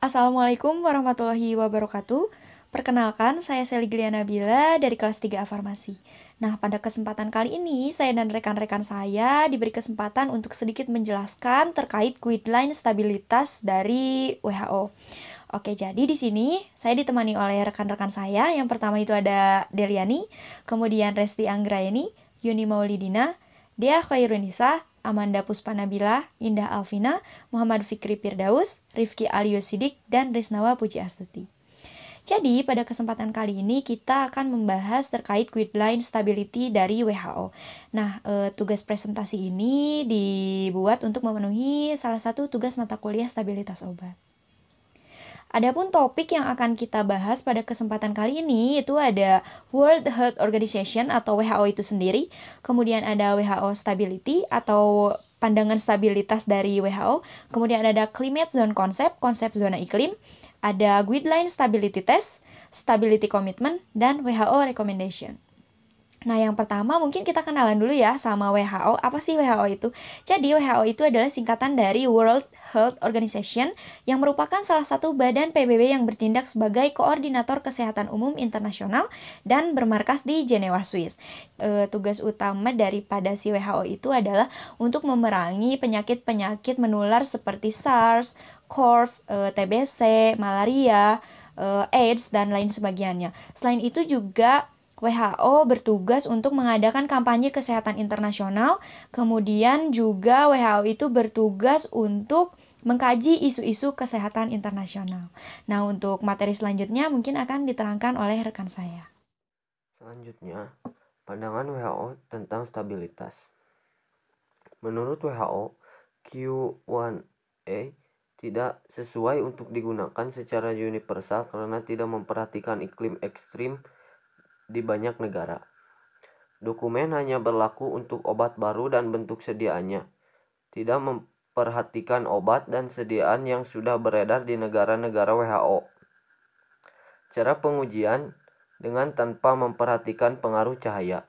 Assalamualaikum warahmatullahi wabarakatuh. Perkenalkan, saya Seli Glia Nabila dari kelas 3A Farmasi. Nah, pada kesempatan kali ini, saya dan rekan-rekan saya diberi kesempatan untuk sedikit menjelaskan terkait guideline stabilitas dari WHO. Oke, jadi di sini saya ditemani oleh rekan-rekan saya. Yang pertama itu ada Deliani, kemudian Resti Anggraeni, Yuni Maulidina, Dea Khairunisa, Amanda Puspanabila, Indah Alvina, Muhammad Fikri Firdaus, Rifki Aliosidik, dan Risnawa Puji Astuti. Jadi, pada kesempatan kali ini kita akan membahas terkait guideline stability dari WHO. Nah, tugas presentasi ini dibuat untuk memenuhi salah satu tugas mata kuliah stabilitas obat. Adapun topik yang akan kita bahas pada kesempatan kali ini itu ada World Health Organization atau WHO itu sendiri, kemudian ada WHO Stability atau pandangan stabilitas dari WHO, kemudian ada Climate Zone Concept, konsep zona iklim, ada Guideline Stability Test, Stability Commitment, dan WHO Recommendation. Nah, yang pertama mungkin kita kenalan dulu ya sama WHO. Apa sih WHO itu? Jadi, WHO itu adalah singkatan dari World Health Organization yang merupakan salah satu badan PBB yang bertindak sebagai koordinator kesehatan umum internasional dan bermarkas di Jenewa, Swiss. Tugas utama daripada si WHO itu adalah untuk memerangi penyakit-penyakit menular seperti SARS, CoV, TBC, malaria, AIDS, dan lain sebagainya. Selain itu juga WHO bertugas untuk mengadakan kampanye kesehatan internasional, kemudian juga WHO itu bertugas untuk mengkaji isu-isu kesehatan internasional. Nah, untuk materi selanjutnya mungkin akan diterangkan oleh rekan saya. Selanjutnya, pandangan WHO tentang stabilitas. Menurut WHO, Q1A tidak sesuai untuk digunakan secara universal karena tidak memperhatikan iklim ekstrim di banyak negara. Dokumen hanya berlaku untuk obat baru dan bentuk sediaannya, tidak memperhatikan obat dan sediaan yang sudah beredar di negara-negara WHO. Cara pengujian dengan tanpa memperhatikan pengaruh cahaya.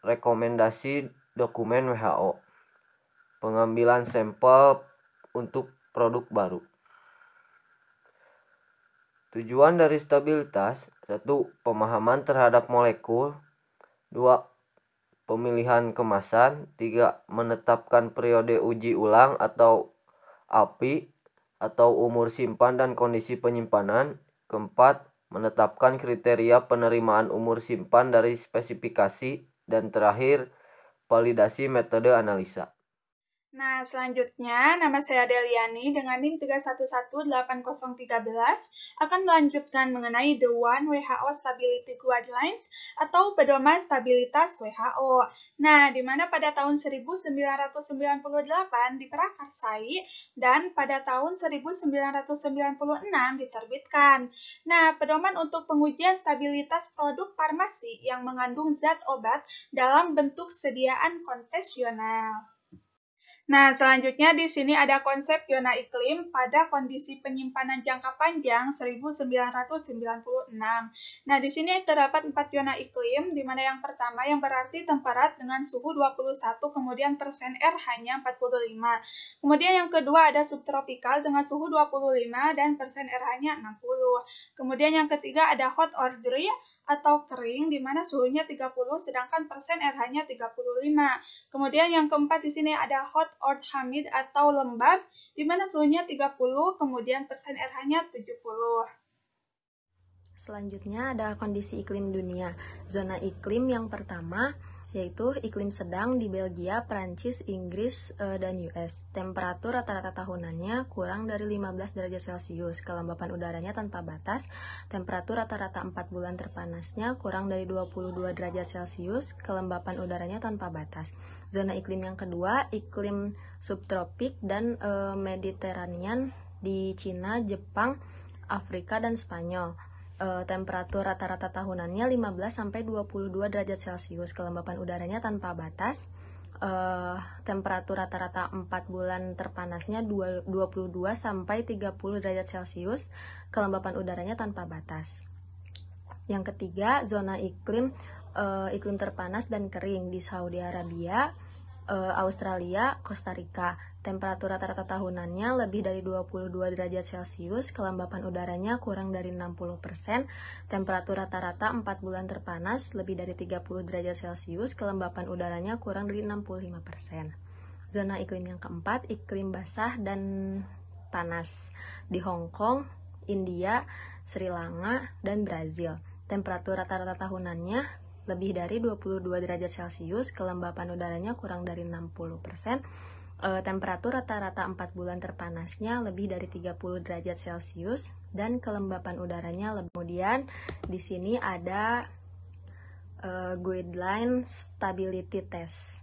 Rekomendasi dokumen WHO. Pengambilan sampel untuk produk baru. Tujuan dari stabilitas: 1. Pemahaman terhadap molekul. 2. Pemilihan kemasan. 3. Menetapkan periode uji ulang atau API atau umur simpan dan kondisi penyimpanan. 4. Menetapkan kriteria penerimaan umur simpan dari spesifikasi. Dan terakhir, validasi metode analisa. Nah, selanjutnya nama saya Deliani dengan NIM 3118013 akan melanjutkan mengenai The One WHO Stability Guidelines atau pedoman stabilitas WHO. Nah, di mana pada tahun 1998 diprakarsai dan pada tahun 1996 diterbitkan. Nah, pedoman untuk pengujian stabilitas produk farmasi yang mengandung zat obat dalam bentuk sediaan konvensional. Nah, selanjutnya di sini ada konsep zona iklim pada kondisi penyimpanan jangka panjang 1996. Nah, di sini terdapat 4 zona iklim, di mana yang pertama yang berarti temperat dengan suhu 21, kemudian persen R hanya 45. Kemudian yang kedua ada subtropikal dengan suhu 25 dan persen R hanya 60. Kemudian yang ketiga ada hot or dry atau kering, di mana suhunya 30, sedangkan persen RH-nya 35. Kemudian yang keempat di sini ada hot or humid atau lembab, di mana suhunya 30, kemudian persen RH-nya 70. Selanjutnya ada kondisi iklim dunia. Zona iklim yang pertama yaitu iklim sedang di Belgia, Prancis, Inggris, dan US. Temperatur rata-rata tahunannya kurang dari 15 derajat Celcius. Kelembapan udaranya tanpa batas. Temperatur rata-rata 4 bulan terpanasnya kurang dari 22 derajat Celcius. Kelembapan udaranya tanpa batas. Zona iklim yang kedua, iklim subtropik dan Mediterranean di Cina, Jepang, Afrika, dan Spanyol. Temperatur rata-rata tahunannya 15-22 derajat Celcius, kelembapan udaranya tanpa batas. Temperatur rata-rata 4 bulan terpanasnya 22-30 derajat Celcius, kelembapan udaranya tanpa batas. Yang ketiga, zona iklim terpanas dan kering di Saudi Arabia, Australia, Costa Rica. Temperatur rata-rata tahunannya lebih dari 22 derajat Celcius, kelembapan udaranya kurang dari 60%, temperatur rata-rata 4 bulan terpanas lebih dari 30 derajat Celcius, kelembapan udaranya kurang dari 65%. Zona iklim yang keempat, iklim basah dan panas di Hong Kong, India, Sri Lanka, dan Brazil. Temperatur rata-rata tahunannya lebih dari 22 derajat Celcius, kelembapan udaranya kurang dari 60%, temperatur rata-rata 4 bulan terpanasnya lebih dari 30 derajat Celcius, dan kelembapan udaranya lebih. Kemudian di sini ada guideline stability test.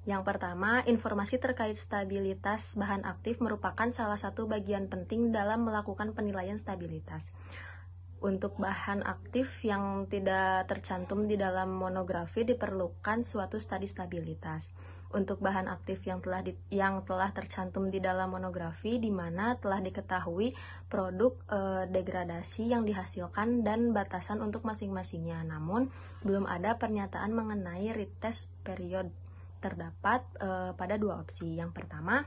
Yang pertama, informasi terkait stabilitas bahan aktif merupakan salah satu bagian penting dalam melakukan penilaian stabilitas. Untuk bahan aktif yang tidak tercantum di dalam monografi diperlukan suatu studi stabilitas. Untuk bahan aktif yang telah tercantum di dalam monografi, di mana telah diketahui produk degradasi yang dihasilkan dan batasan untuk masing-masingnya. Namun, belum ada pernyataan mengenai retest period. Terdapat pada dua opsi. Yang pertama,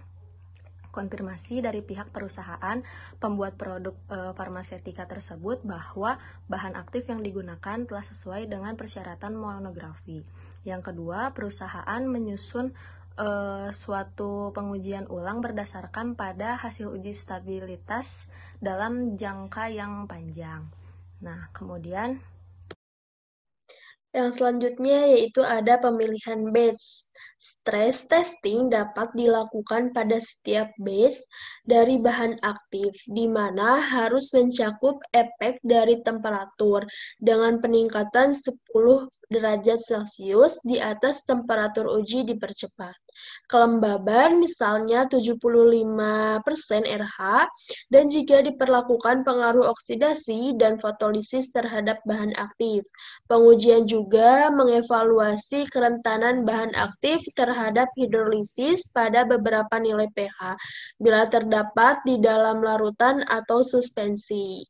konfirmasi dari pihak perusahaan pembuat produk farmasetika tersebut bahwa bahan aktif yang digunakan telah sesuai dengan persyaratan monografi. Yang kedua, perusahaan menyusun suatu pengujian ulang berdasarkan pada hasil uji stabilitas dalam jangka yang panjang. Nah, kemudian yang selanjutnya yaitu ada pemilihan batch. Stress testing dapat dilakukan pada setiap batch dari bahan aktif, di mana harus mencakup efek dari temperatur dengan peningkatan 10 derajat Celcius di atas temperatur uji dipercepat. Kelembaban misalnya 75% RH, dan jika diperlakukan pengaruh oksidasi dan fotolisis terhadap bahan aktif. Pengujian juga mengevaluasi kerentanan bahan aktif terhadap hidrolisis pada beberapa nilai pH bila terdapat di dalam larutan atau suspensi.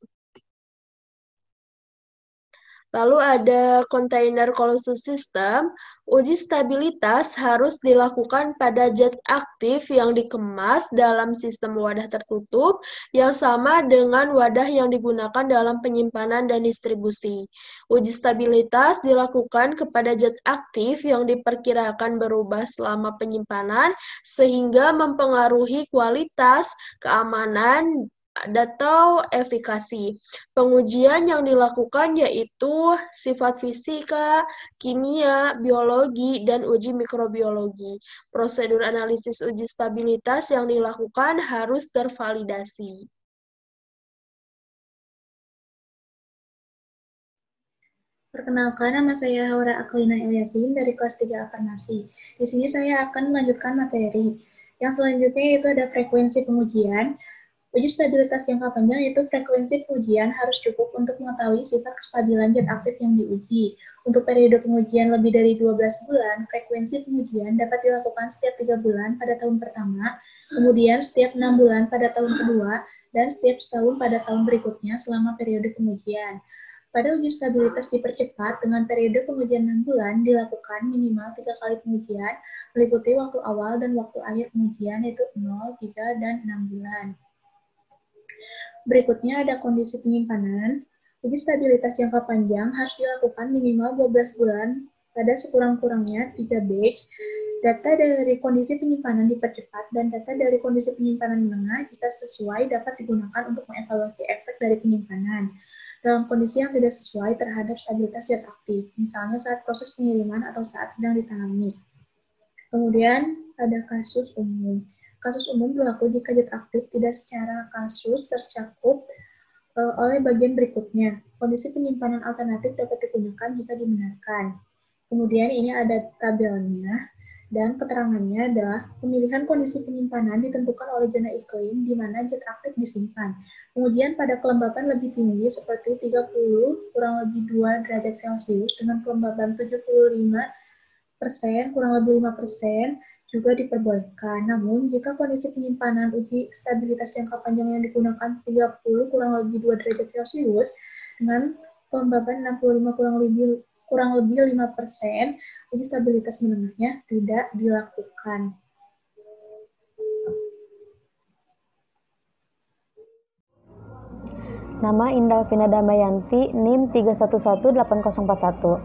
Lalu ada container closed system. Uji stabilitas harus dilakukan pada zat aktif yang dikemas dalam sistem wadah tertutup yang sama dengan wadah yang digunakan dalam penyimpanan dan distribusi. Uji stabilitas dilakukan kepada zat aktif yang diperkirakan berubah selama penyimpanan sehingga mempengaruhi kualitas, keamanan, atau efikasi. Pengujian yang dilakukan yaitu sifat fisika, kimia, biologi, dan uji mikrobiologi. Prosedur analisis uji stabilitas yang dilakukan harus tervalidasi. Perkenalkan, nama saya Haura Aklina Ilyasin dari kelas 3 Farmasi. Di sini saya akan melanjutkan materi. Yang selanjutnya yaitu ada frekuensi pengujian. Uji stabilitas jangka panjang yaitu frekuensi pengujian harus cukup untuk mengetahui sifat kestabilan zat aktif yang diuji. Untuk periode pengujian lebih dari 12 bulan, frekuensi pengujian dapat dilakukan setiap 3 bulan pada tahun pertama, kemudian setiap 6 bulan pada tahun kedua, dan setiap setahun pada tahun berikutnya selama periode pengujian. Pada uji stabilitas dipercepat dengan periode pengujian 6 bulan dilakukan minimal 3 kali pengujian, meliputi waktu awal dan waktu akhir pengujian yaitu 0, 3, dan 6 bulan. Berikutnya ada kondisi penyimpanan. Uji stabilitas jangka panjang harus dilakukan minimal 12 bulan pada sekurang-kurangnya 3 batch. Data dari kondisi penyimpanan dipercepat dan data dari kondisi penyimpanan menengah jika sesuai dapat digunakan untuk mengevaluasi efek dari penyimpanan dalam kondisi yang tidak sesuai terhadap stabilitas zat aktif, misalnya saat proses pengiriman atau saat sedang ditangani. Kemudian ada kasus umum. Kasus umum berlaku jika zat aktif tidak secara kasus tercakup oleh bagian berikutnya. Kondisi penyimpanan alternatif dapat digunakan jika dibenarkan. Kemudian ini ada tabelnya, dan keterangannya adalah pemilihan kondisi penyimpanan ditentukan oleh zona iklim di mana zat aktif disimpan. Pengujian pada kelembapan lebih tinggi seperti 30 kurang lebih 2 derajat Celcius dengan kelembapan 75% kurang lebih 5% juga diperbolehkan. Namun, jika kondisi penyimpanan uji stabilitas jangka panjang yang digunakan 30 kurang lebih 2 derajat Celcius dengan kelembapan 65 kurang lebih 5%, uji stabilitas menengahnya tidak dilakukan. Nama Indah Vina Damayanti, NIM 3118041.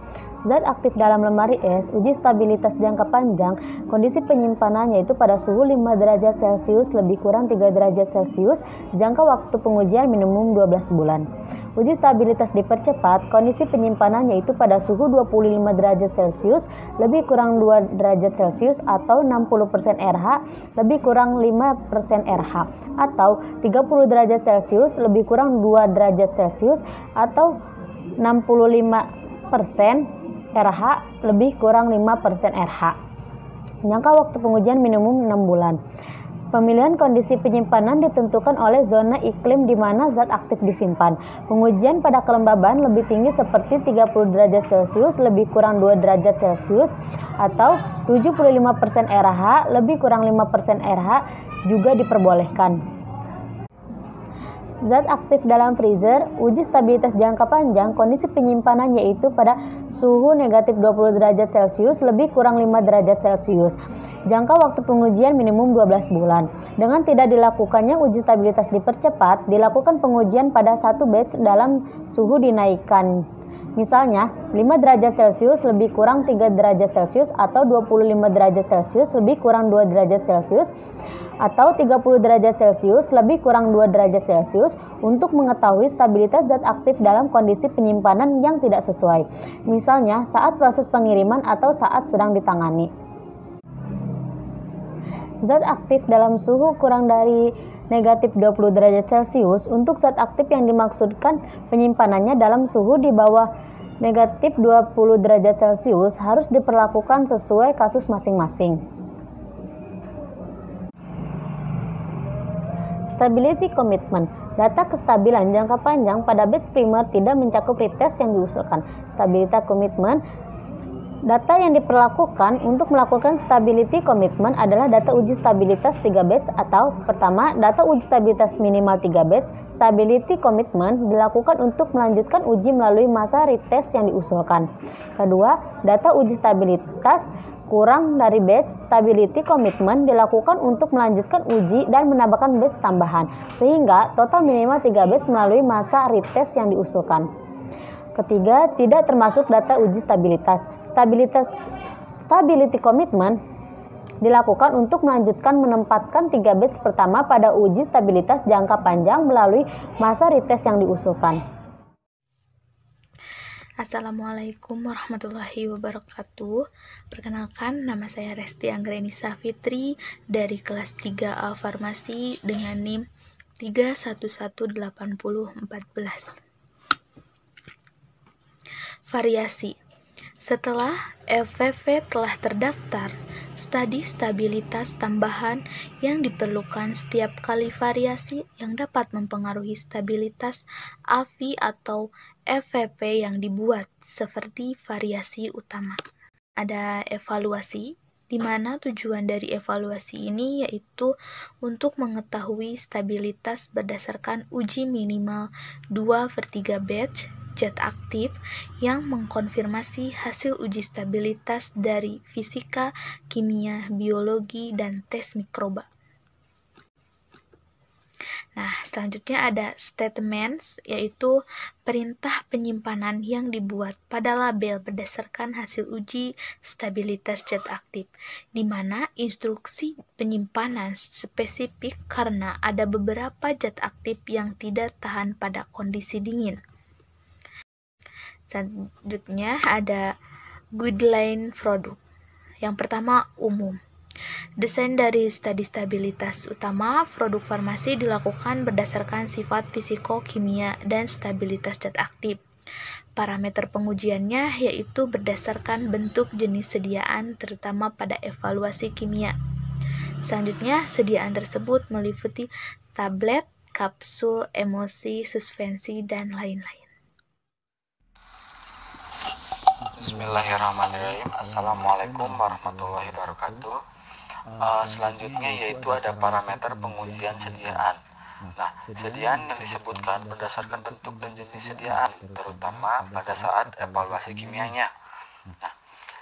Zat aktif dalam lemari es, uji stabilitas jangka panjang, kondisi penyimpanannya itu pada suhu 5 derajat Celcius lebih kurang 3 derajat Celcius, jangka waktu pengujian minimum 12 bulan. Uji stabilitas dipercepat, kondisi penyimpanannya itu pada suhu 25 derajat Celcius lebih kurang 2 derajat Celcius atau 60% RH lebih kurang 5% RH atau 30 derajat Celcius lebih kurang 2 derajat Celcius atau 65% RH lebih kurang 5% RH. Jangka waktu pengujian minimum 6 bulan. Pemilihan kondisi penyimpanan ditentukan oleh zona iklim di mana zat aktif disimpan. Pengujian pada kelembaban lebih tinggi seperti 30 derajat Celcius lebih kurang 2 derajat Celcius atau 75% RH lebih kurang 5% RH juga diperbolehkan. Zat aktif dalam freezer, uji stabilitas jangka panjang, kondisi penyimpanannya yaitu pada suhu negatif 20 derajat Celcius lebih kurang 5 derajat Celcius. Jangka waktu pengujian minimum 12 bulan. Dengan tidak dilakukannya uji stabilitas dipercepat, dilakukan pengujian pada satu batch dalam suhu dinaikkan. Misalnya, 5 derajat Celcius lebih kurang 3 derajat Celcius atau 25 derajat Celcius lebih kurang 2 derajat Celcius atau 30 derajat Celcius lebih kurang 2 derajat Celcius untuk mengetahui stabilitas zat aktif dalam kondisi penyimpanan yang tidak sesuai. Misalnya, saat proses pengiriman atau saat sedang ditangani. Zat aktif dalam suhu kurang dari negatif 20 derajat Celcius. Untuk zat aktif yang dimaksudkan penyimpanannya dalam suhu di bawah negatif 20 derajat Celcius harus diperlakukan sesuai kasus masing-masing. Stability Commitment. Data kestabilan jangka panjang pada batch primer tidak mencakup retest yang diusulkan. Stability Commitment. Data yang diperlakukan untuk melakukan stability commitment adalah data uji stabilitas 3 batch atau pertama, data uji stabilitas minimal 3 batch. Stability commitment dilakukan untuk melanjutkan uji melalui masa retest yang diusulkan. Kedua, data uji stabilitas kurang dari batch. Stability commitment dilakukan untuk melanjutkan uji dan menambahkan batch tambahan, sehingga total minimal 3 batch melalui masa retest yang diusulkan. Ketiga, tidak termasuk data uji stabilitas. Stability commitment dilakukan untuk melanjutkan menempatkan 3 batch pertama pada uji stabilitas jangka panjang melalui masa retest yang diusulkan. Assalamualaikum warahmatullahi wabarakatuh. Perkenalkan, nama saya Resti Anggrenisa Fitri dari kelas 3A Farmasi dengan NIM 3118014. Variasi. Setelah FVV telah terdaftar, studi stabilitas tambahan yang diperlukan setiap kali variasi yang dapat mempengaruhi stabilitas AVI atau FVP yang dibuat, seperti variasi utama. Ada evaluasi, di mana tujuan dari evaluasi ini yaitu untuk mengetahui stabilitas berdasarkan uji minimal 2/3 batch zat aktif yang mengkonfirmasi hasil uji stabilitas dari fisika, kimia, biologi, dan tes mikroba. Nah, selanjutnya ada statements, yaitu perintah penyimpanan yang dibuat pada label berdasarkan hasil uji stabilitas zat aktif, di mana instruksi penyimpanan spesifik karena ada beberapa zat aktif yang tidak tahan pada kondisi dingin. Selanjutnya ada guideline produk. Yang pertama, umum. Desain dari studi stabilitas utama produk farmasi dilakukan berdasarkan sifat fisiko-kimia dan stabilitas zat aktif. Parameter pengujiannya yaitu berdasarkan bentuk jenis sediaan terutama pada evaluasi kimia. Selanjutnya, sediaan tersebut meliputi tablet, kapsul, emulsi, suspensi, dan lain-lain. Bismillahirrahmanirrahim. Assalamualaikum warahmatullahi wabarakatuh. Selanjutnya yaitu ada parameter pengujian sediaan. Nah, sediaan yang disebutkan berdasarkan bentuk dan jenis sediaan, terutama pada saat evaluasi kimianya. Nah,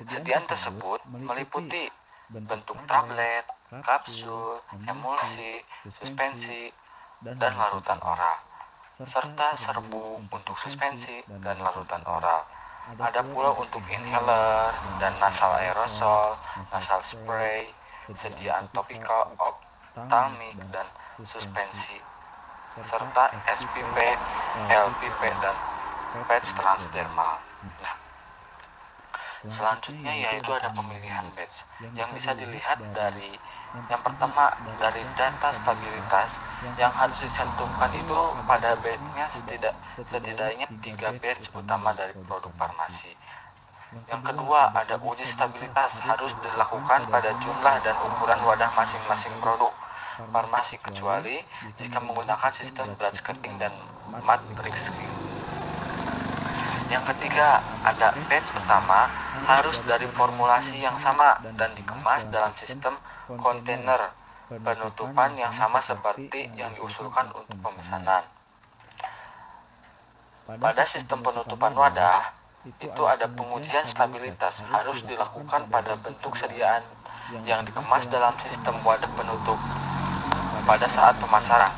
Sediaan tersebut meliputi bentuk tablet, kapsul, emulsi, suspensi, dan larutan oral, serta serbuk untuk suspensi dan larutan oral. Ada pula untuk inhaler dan nasal aerosol, nasal spray, sediaan topikal, optalmik, dan suspensi, serta SPP, LPP, dan patch transdermal. Nah, selanjutnya yaitu ada pemilihan batch yang bisa dilihat dari yang pertama dari data stabilitas yang harus dicantumkan itu pada batch-nya setidaknya 3 batch utama dari produk farmasi. Yang kedua ada uji stabilitas harus dilakukan pada jumlah dan ukuran wadah masing-masing produk farmasi kecuali jika menggunakan sistem blood screening dan matrixing. Yang ketiga, ada batch pertama harus dari formulasi yang sama dan dikemas dalam sistem kontainer penutupan yang sama seperti yang diusulkan untuk pemesanan. Pada sistem penutupan wadah, itu ada pengujian stabilitas harus dilakukan pada bentuk sediaan yang dikemas dalam sistem wadah penutup pada saat pemasaran.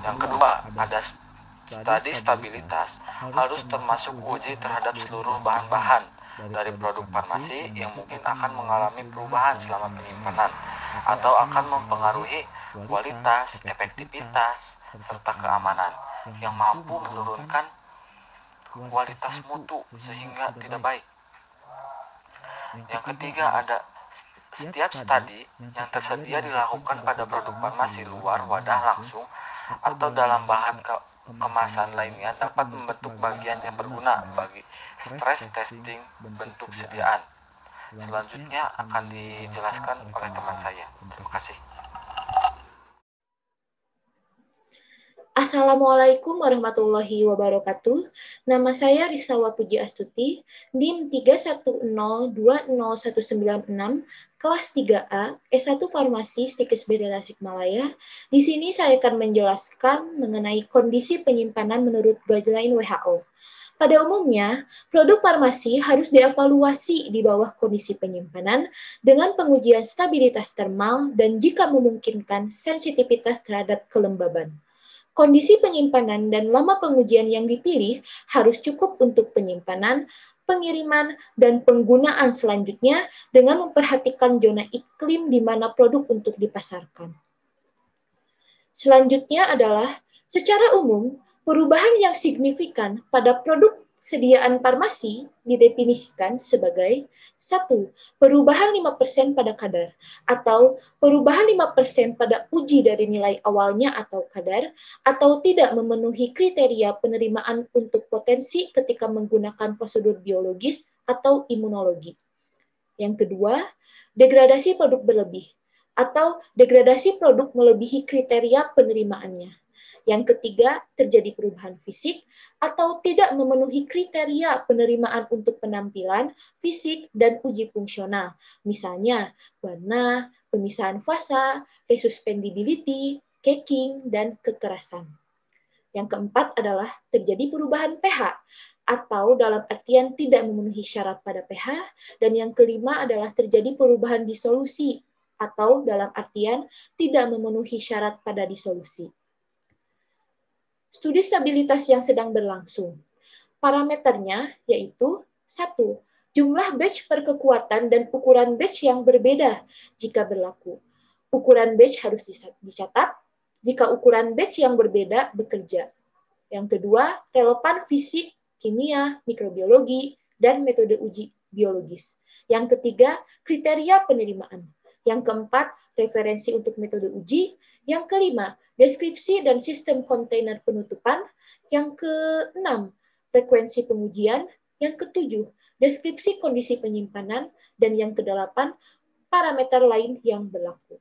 Yang kedua, ada studi stabilitas harus termasuk uji terhadap seluruh bahan-bahan dari produk farmasi yang mungkin akan mengalami perubahan selama penyimpanan atau akan mempengaruhi kualitas, efektivitas, serta keamanan yang mampu menurunkan kualitas mutu sehingga tidak baik. Yang ketiga ada setiap studi yang tersedia dilakukan pada produk farmasi luar wadah langsung atau dalam bahan kemasan lainnya dapat membentuk bagian yang berguna bagi stress testing bentuk sediaan. Selanjutnya akan dijelaskan oleh teman saya. Terima kasih. Assalamualaikum warahmatullahi wabarakatuh. Nama saya Risawa Puji Astuti, NIM 310201996, kelas 3A, S1 Farmasi Stikes BD Tasikmalaya. Di sini saya akan menjelaskan mengenai kondisi penyimpanan menurut guideline WHO. Pada umumnya, produk farmasi harus dievaluasi di bawah kondisi penyimpanan dengan pengujian stabilitas termal dan jika memungkinkan sensitivitas terhadap kelembaban. Kondisi penyimpanan dan lama pengujian yang dipilih harus cukup untuk penyimpanan, pengiriman, dan penggunaan selanjutnya dengan memperhatikan zona iklim di mana produk untuk dipasarkan. Selanjutnya adalah, secara umum, perubahan yang signifikan pada produk sediaan farmasi didefinisikan sebagai 1. Perubahan 5% pada kadar, atau perubahan 5% pada uji dari nilai awalnya atau kadar, atau tidak memenuhi kriteria penerimaan untuk potensi ketika menggunakan prosedur biologis atau imunologi. Yang kedua, degradasi produk berlebih, atau degradasi produk melebihi kriteria penerimaannya. Yang ketiga, terjadi perubahan fisik atau tidak memenuhi kriteria penerimaan untuk penampilan, fisik, dan uji fungsional. Misalnya, warna, pemisahan fasa, resuspendibility, caking, dan kekerasan. Yang keempat adalah terjadi perubahan pH atau dalam artian tidak memenuhi syarat pada pH. Dan yang kelima adalah terjadi perubahan disolusi atau dalam artian tidak memenuhi syarat pada disolusi. Studi stabilitas yang sedang berlangsung. Parameternya yaitu 1. Jumlah batch per kekuatan dan ukuran batch yang berbeda jika berlaku. Ukuran batch harus dicatat jika ukuran batch yang berbeda bekerja. Yang kedua, relevan fisik, kimia, mikrobiologi, dan metode uji biologis. Yang ketiga, kriteria penerimaan. Yang keempat, referensi untuk metode uji. Yang kelima, deskripsi dan sistem kontainer penutupan. Yang keenam, frekuensi pengujian. Yang ketujuh, deskripsi kondisi penyimpanan. Dan yang kedelapan, parameter lain yang berlaku.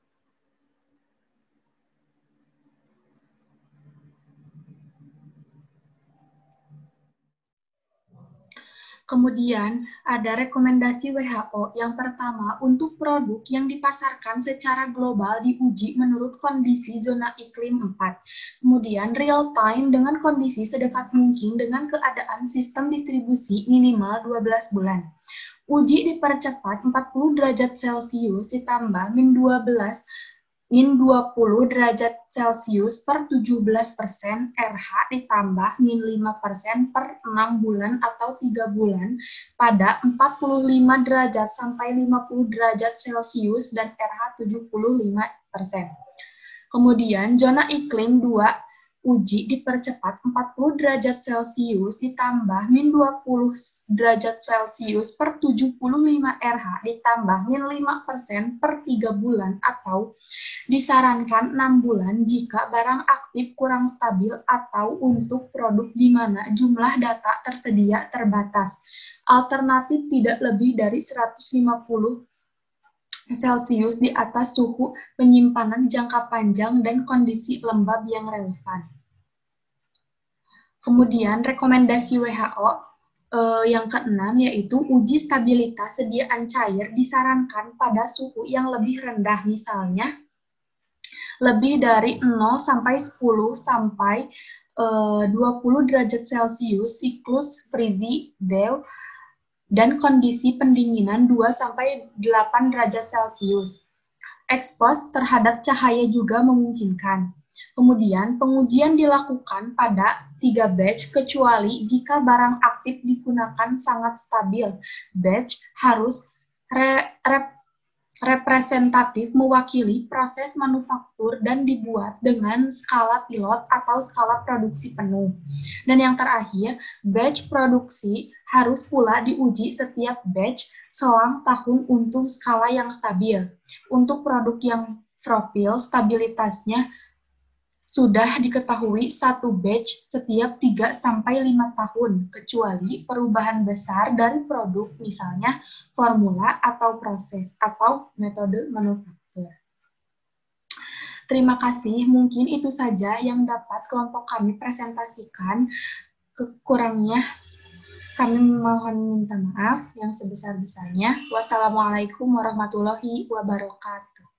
Kemudian, ada rekomendasi WHO yang pertama untuk produk yang dipasarkan secara global diuji menurut kondisi zona iklim 4. Kemudian, real time dengan kondisi sedekat mungkin dengan keadaan sistem distribusi minimal 12 bulan. Uji dipercepat 40 derajat Celcius ditambah min 20 derajat Celcius per 17% RH ditambah min 5% per 6 bulan atau 3 bulan pada 45 derajat sampai 50 derajat Celcius dan RH 75%. Kemudian zona iklim 2 uji dipercepat 40 derajat Celcius ditambah min 20 derajat Celcius per 75 RH ditambah min 5% per 3 bulan atau disarankan 6 bulan jika barang aktif kurang stabil atau untuk produk di mana jumlah data tersedia terbatas. Alternatif tidak lebih dari 150 Celcius di atas suhu penyimpanan jangka panjang dan kondisi lembab yang relevan. Kemudian rekomendasi WHO yang keenam yaitu uji stabilitas sediaan cair disarankan pada suhu yang lebih rendah, misalnya lebih dari 0 sampai 10 sampai 20 derajat Celcius siklus Freeze-Dew dan kondisi pendinginan 2 sampai 8 derajat Celcius. Ekspos terhadap cahaya juga memungkinkan. Kemudian, pengujian dilakukan pada 3 batch kecuali jika barang aktif digunakan sangat stabil. Batch harus representatif mewakili proses manufaktur dan dibuat dengan skala pilot atau skala produksi penuh. Dan yang terakhir, batch produksi harus pula diuji setiap batch selang tahun untuk skala yang stabil. Untuk produk yang profil stabilitasnya sudah diketahui satu batch setiap 3-5 tahun, kecuali perubahan besar dari produk, misalnya formula atau proses atau metode manufaktur. Terima kasih, mungkin itu saja yang dapat kelompok kami presentasikan. Kekurangnya kami mohon minta maaf yang sebesar-besarnya. Wassalamualaikum warahmatullahi wabarakatuh.